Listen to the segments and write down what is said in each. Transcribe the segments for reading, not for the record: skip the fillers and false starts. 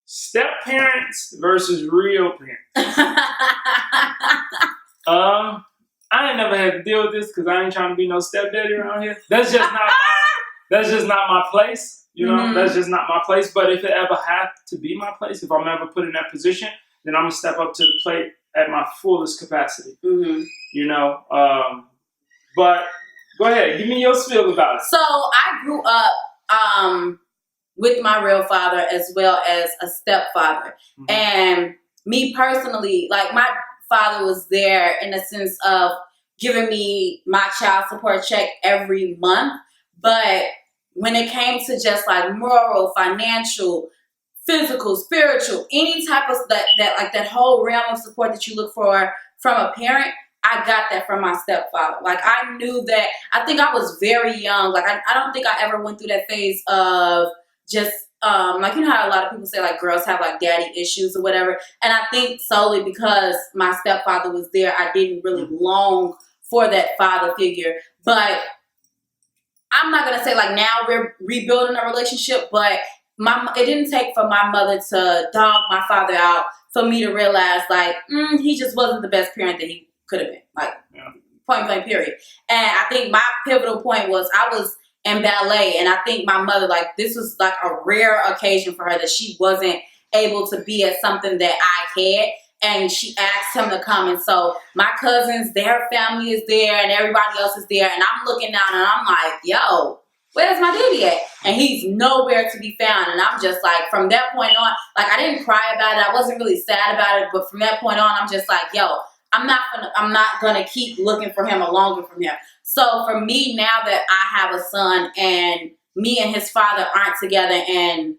Step parents versus real parents. I ain't never had to deal with this because I ain't trying to be no stepdaddy around here. That's just not my place. You know, that's just not my place. But if it ever had to be my place, if I'm ever put in that position, then I'm gonna step up to the plate at my fullest capacity. You know, but go ahead, give me your spiel about it. So I grew up with my real father as well as a stepfather, and me personally, like my father was there in the sense of giving me my child support check every month, but when it came to just like moral, financial, physical, spiritual, any type of that whole realm of support that you look for from a parent, I got that from my stepfather. Like I knew that. I think I was very young. Like I don't think I ever went through that phase of just like, you know how a lot of people say like girls have like daddy issues or whatever. And I think solely because my stepfather was there, I didn't really long for that father figure. But I'm not gonna say like now we're rebuilding a relationship, but it didn't take for my mother to dog my father out for me to realize like he just wasn't the best parent that he could have been. Like point blank period. And I think my pivotal point was I was in ballet, and I think my mother, like, this was like a rare occasion for her that she wasn't able to be at something that I had, and she asked him to come. And so my cousins, their family is there and everybody else is there, and I'm looking down and I'm like, yo, where's my daddy at? And he's nowhere to be found. And I'm just like, from that point on, like, I didn't cry about it, I wasn't really sad about it, but from that point on, I'm just like, yo, I'm not gonna keep looking for him or longing for him. So for me, now that I have a son and me and his father aren't together and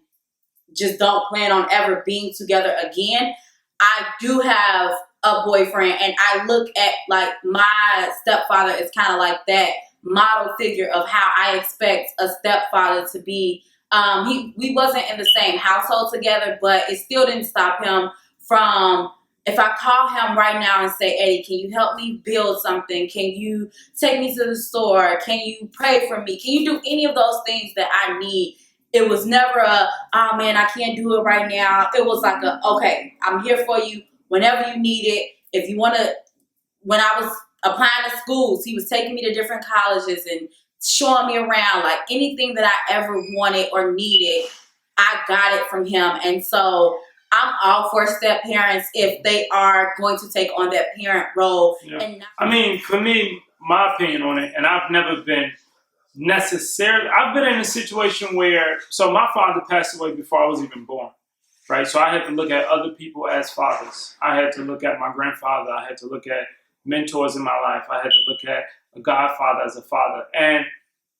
just don't plan on ever being together again, I do have a boyfriend, and I look at like my stepfather as kind of like that model figure of how I expect a stepfather to be. We wasn't in the same household together, but it still didn't stop him from, if I call him right now and say, Eddie, can you help me build something? Can you take me to the store? Can you pray for me? Can you do any of those things that I need? It was never a, oh man, I can't do it right now. It was like a, okay, I'm here for you whenever you need it. If you want to, when I was applying to schools, he was taking me to different colleges and showing me around. Like anything that I ever wanted or needed, I got it from him. And so I'm all for step parents if they are going to take on that parent role. Yeah. And I mean, for me, my opinion on it, and I've never been necessarily, I've been in a situation where, so my father passed away before I was even born, right? So I had to look at other people as fathers. I had to look at my grandfather. I had to look at mentors in my life. I had to look at a godfather as a father. And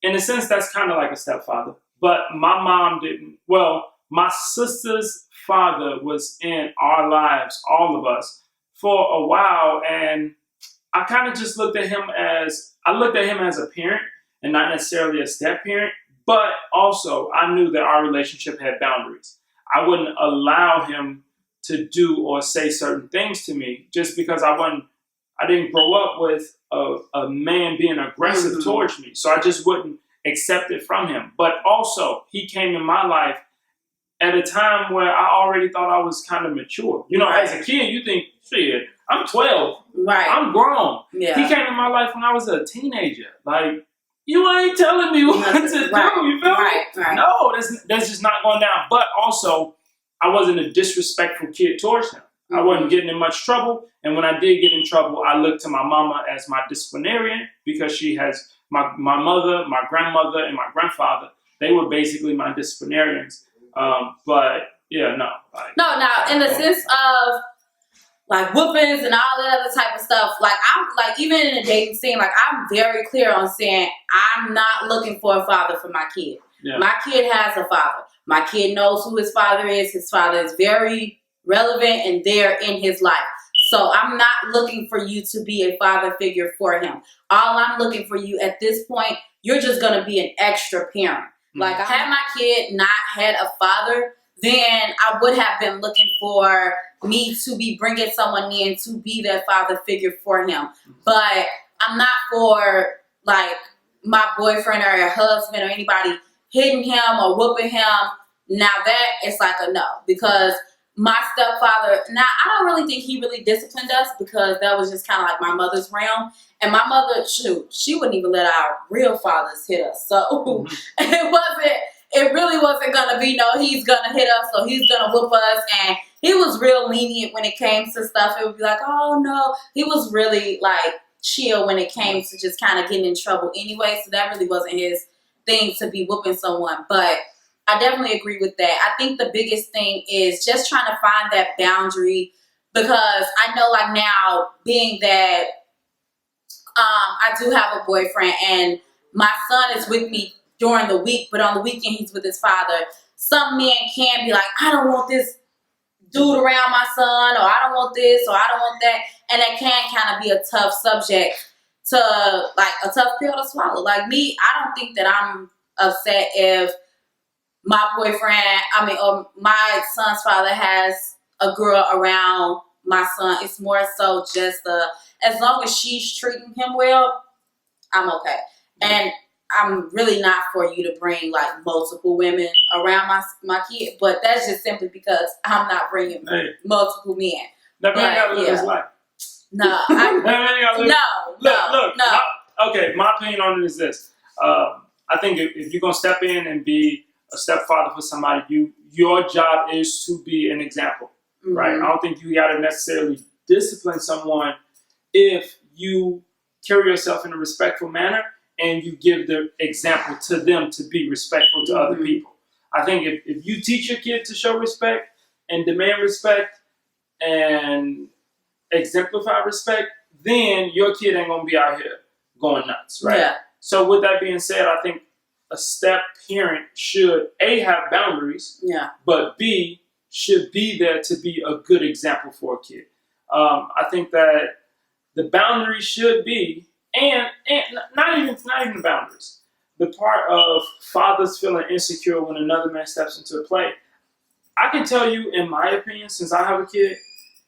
in a sense, that's kind of like a stepfather. But my mom didn't, well, my sister's father was in our lives, all of us, for a while. And I kind of just looked at him as a parent and not necessarily a step parent. But also I knew that our relationship had boundaries. I wouldn't allow him to do or say certain things to me just because I didn't grow up with a man being aggressive towards me. So I just wouldn't accept it from him. But also he came in my life at a time where I already thought I was kind of mature. You know, as a kid, you think, shit, I'm 12. Right. I'm grown. Yeah. He came in my life when I was a teenager. Like, you ain't telling me what to do. You feel me? Right. No, that's just not going down. But also, I wasn't a disrespectful kid towards him. I wasn't getting in much trouble. And when I did get in trouble, I looked to my mama as my disciplinarian because she has my mother, my grandmother, and my grandfather. They were basically my disciplinarians. But yeah, no. Now in the sense of like whoopings and all that other type of stuff, like I'm like, even in a dating scene, like I'm very clear on saying I'm not looking for a father for my kid. Yeah. My kid has a father. My kid knows who his father is. His father is very relevant and there in his life. So I'm not looking for you to be a father figure for him. All I'm looking for you at this point, you're just going to be an extra parent. Like, I had my kid not had a father, then I would have been looking for me to be bringing someone in to be that father figure for him. But I'm not for, like, my boyfriend or a husband or anybody hitting him or whooping him now that is like a no, because my stepfather, now I don't really think he really disciplined us, because that was just kind of like my mother's realm. And my mother, shoot, she wouldn't even let our real fathers hit us. So it really wasn't gonna be no, he's gonna hit us, so he's gonna whoop us. And he was real lenient when it came to stuff. It would be like, oh no, he was really like chill when it came to just kind of getting in trouble anyway. So that really wasn't his thing to be whooping someone. But I definitely agree with that. I think the biggest thing is just trying to find that boundary, because I know like now, being that I do have a boyfriend and my son is with me during the week, but on the weekend he's with his father. Some men can be like, I don't want this dude around my son, or I don't want this, or I don't want that. And that can kind of be a tough subject to, like, a tough pill to swallow. Like me, I don't think that I'm upset if my boyfriend, or my son's father has a girl around my son. It's more so just as long as she's treating him well, I'm okay. And I'm really not for you to bring like multiple women around my kid, but that's just simply because I'm not bringing multiple men. That man got to live his life. No, no. Okay, my opinion on it is this. I think if you're gonna step in and be a stepfather for somebody, your job is to be an example, right? I don't think you gotta necessarily discipline someone if you carry yourself in a respectful manner and you give the example to them to be respectful to other people. I think if you teach your kid to show respect and demand respect and exemplify respect, then your kid ain't gonna be out here going nuts, right? Yeah. So with that being said, I think a step parent should A, have boundaries, but B, should be there to be a good example for a kid. I think that the boundaries should be, and not even the boundaries, the part of fathers feeling insecure when another man steps into play. I can tell you, in my opinion, since I have a kid,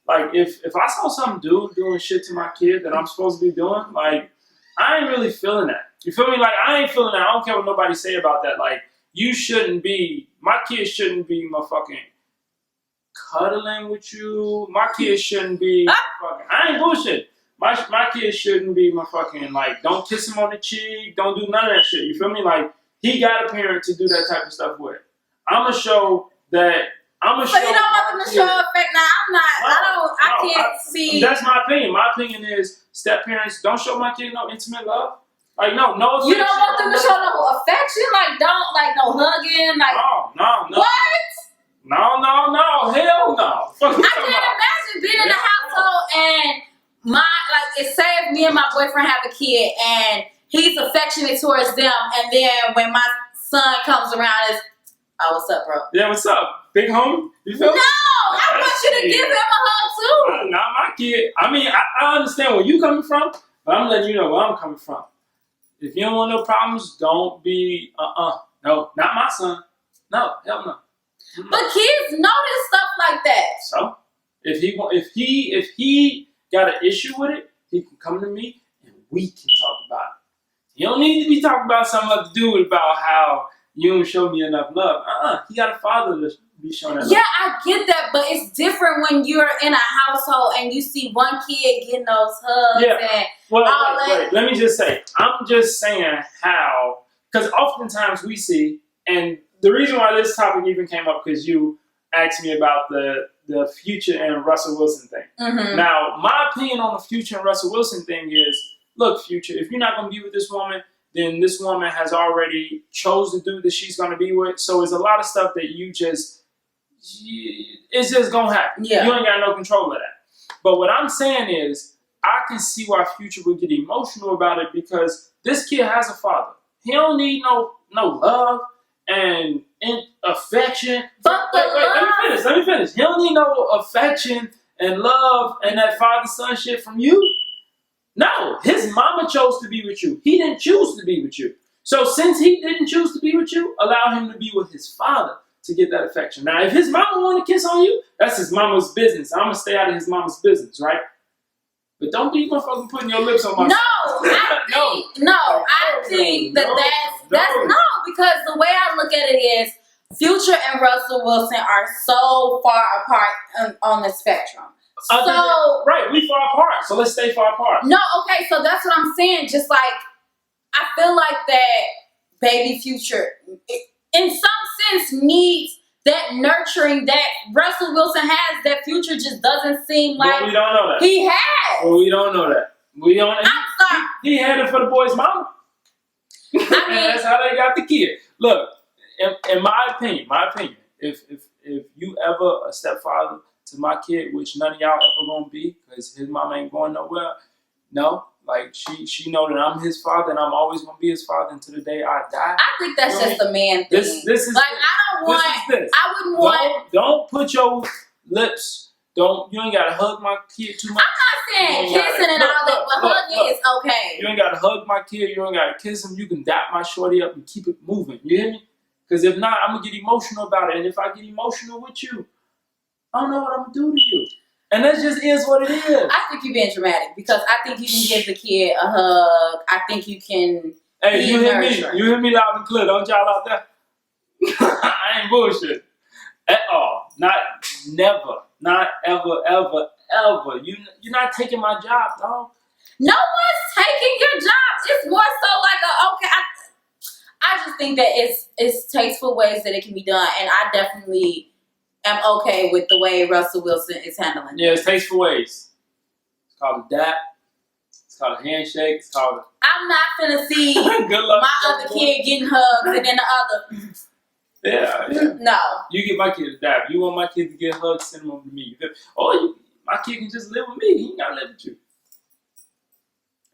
like if I saw some dude doing shit to my kid that I'm supposed to be doing, like I ain't really feeling that. You feel me? Like I ain't feeling that. I don't care what nobody say about that. Like my kids shouldn't be motherfucking cuddling with you. My kids shouldn't be motherfucking, I ain't bullshit. My kids shouldn't be motherfucking like, don't kiss him on the cheek, don't do none of that shit. You feel me? Like he got a parent to do that type of stuff with. So you don't want them to show affect? Now I'm not. I can't see. That's my opinion. My opinion is step parents don't show my kid no intimate love. Like no affection. You don't want them to show no affection? Like don't like no hugging? Like no. What? No. Hell no. I can't imagine being in the household and it say if me and my boyfriend have a kid and he's affectionate towards them, and then when my son comes around, it's, oh, what's up, bro? Yeah, what's up? Big homie? You feel me? No, I want you to give him a hug too. Not my kid. I mean, I understand where you coming from, but I'm letting you know where I'm coming from. If you don't want no problems, don't be, no, not my son. No, hell no. But kids notice stuff like that. So, if he got an issue with it, he can come to me and we can talk about it. You don't need to be talking about some other dude about how you don't show me enough love. He got a father to be showing that love. Yeah, I get that, but it's different when you're in a household and you see one kid getting those hugs and wait. Let me just say, I'm just saying how, because oftentimes we see, and the reason why this topic even came up because you asked me about the Future and Russell Wilson thing. Now, my opinion on the Future and Russell Wilson thing is, look, Future, if you're not going to be with this woman, then this woman has already chose the dude that she's going to be with. So there's a lot of stuff that it's just going to happen. Yeah. You ain't got no control of that. But what I'm saying is, I can see why Future would get emotional about it because this kid has a father. He don't need no love and affection. But let me finish. He don't need no affection and love and that father-son shit from you. No, his mama chose to be with you. He didn't choose to be with you. So since he didn't choose to be with you, allow him to be with his father to get that affection. Now, if his mama want to kiss on you, that's his mama's business. I'm going to stay out of his mama's business, right? But don't be motherfucking putting your lips on my I think that's because the way I look at it is, Future and Russell Wilson are so far apart on the spectrum. Right, we far apart, so let's stay far apart. No, okay, so that's what I'm saying. Just like, I feel like that baby Future, in some sense, needs that nurturing that Russell Wilson has. That Future just doesn't seem like but we don't know that. He has. Well, we don't know that. We don't. I'm sorry. He had it for the boy's mama. I mean, And that's how they got the kid. Look, in my opinion, if you ever a stepfather to my kid, which none of y'all ever gonna be, because his mama ain't going nowhere. No, like she know that I'm his father, and I'm always gonna be his father until the day I die. I think that's just a man thing. This is like I don't want. I wouldn't want. Don't put your lips. You ain't gotta hug my kid too much. I'm not saying kissing and all that, but hugging is okay. You ain't gotta hug my kid. You ain't gotta kiss him. You can dap my shorty up and keep it moving. You hear me? Because if not, I'm gonna get emotional about it. And if I get emotional with you, I don't know what I'm gonna do to you. And that just is what it is. I think you're being dramatic because I think you can give the kid a hug. I think you can. Hey, you hear me? You hear me loud and clear, don't y'all out there? I ain't bullshit at all. Not ever. You're not taking my job, dog. No one's taking your job. It's more so like okay. I just think that it's tasteful ways that it can be done, and I definitely am okay with the way Russell Wilson is handling it. Yeah, it's tasteful ways. It's called a dap. It's called a handshake. It's called I'm not finna see good luck my other kid getting hugs and then the other. Yeah. No. You get my kid a dap. You want my kid to get hugs, send them over to me. My kid can just live with me. He ain't gotta live with you.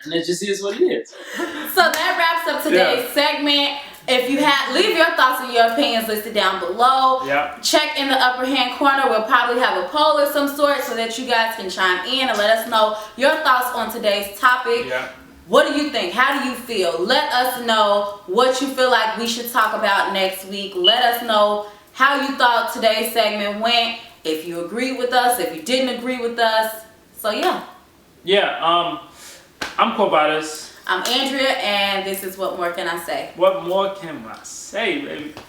And it just is what it is. So that wraps up today's segment. If you leave your thoughts and your opinions listed down below. Yeah. Check in the upper hand corner. We'll probably have a poll of some sort so that you guys can chime in and let us know your thoughts on today's topic. Yeah. What do you think? How do you feel? Let us know what you feel like we should talk about next week. Let us know how you thought today's segment went. If you agreed with us, if you didn't agree with us. So yeah. Yeah, I'm QuoVadis. I'm Andria, and this is What More Can I Say? What more can I say, baby?